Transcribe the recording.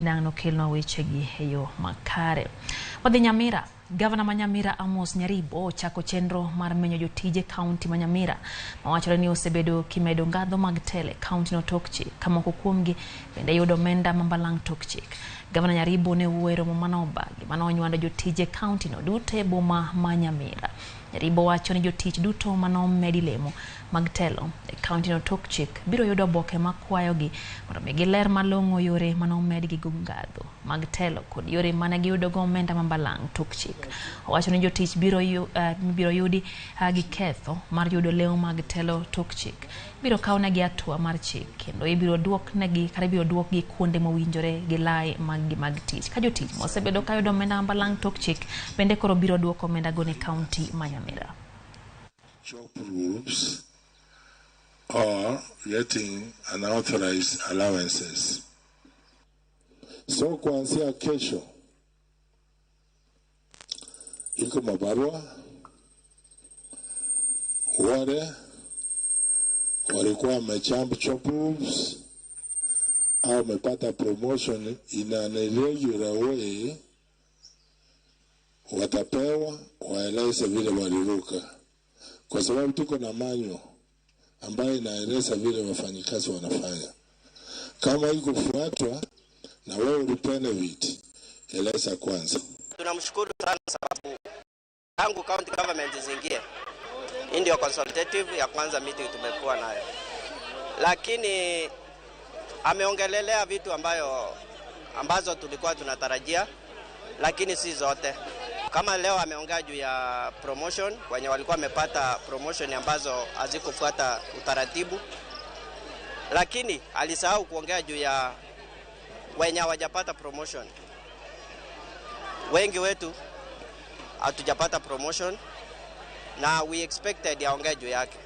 nang'no kelno wechegi e yo makare. Wadhi Nyamira. Gavana ma Nyamira Amos Nyaribo chako chenro mar menyo jotije kaonti ma Nyamira. Mawachore ni osebedo kimedo ngadho mag tele kaonti no tok chik, kamoko kuomgi bende yudo omenda mambalang' tok chik. Gavana Nyaribo ne wuero momanoba gimano onywando jotije kaonti no duto e boma ma Nyamira. Nyaribo wacho ni jotich duto manomedi lemo mag telo e kaonti no tok chik biro yudo oboke makwayogi mondo mi giler malong'o yore manomedgi go ngadho mag telo kod yore mane giyudo go omenda mambalang' tok chik. Owacho ni jotich biro yudi gi ketho mar yudo lemo mag telo tok chik. Biro kawnegi atua mar chik kendo ibiro duokgi kuonde mowinjore gi lai mag tich. Ka jotich mosebedo ka yudo omenda mambalang' tok chik bende koro biro duoko omenda go ne kaonti ma Nyamira. Job groups or getting unauthorized allowances. So kuanzia kesho iko mabarua wale walikuwa wamechamba job groups au wamepata promotion in an irregular way, watapewa waeleze vile waliruka, kwa sababu tuko na manyo ambayo inaeleza vile wafanyikazi wanafanya. Kama iko kufuatwa na wewe ulibenefit, eleza kwanza. Tunamshukuru sana sababu tangu county government zingie, ndio consultative ya kwanza meeting tumekuwa nayo, lakini ameongelelea vitu ambazo tulikuwa tunatarajia, lakini si zote. Kama leo ameongea juu ya promotion, wenye walikuwa wamepata promotion ambazo hazikufuata utaratibu, lakini alisahau kuongea juu ya wenye hawajapata promotion. Wengi wetu hatujapata promotion na we expected yaongee juu yake.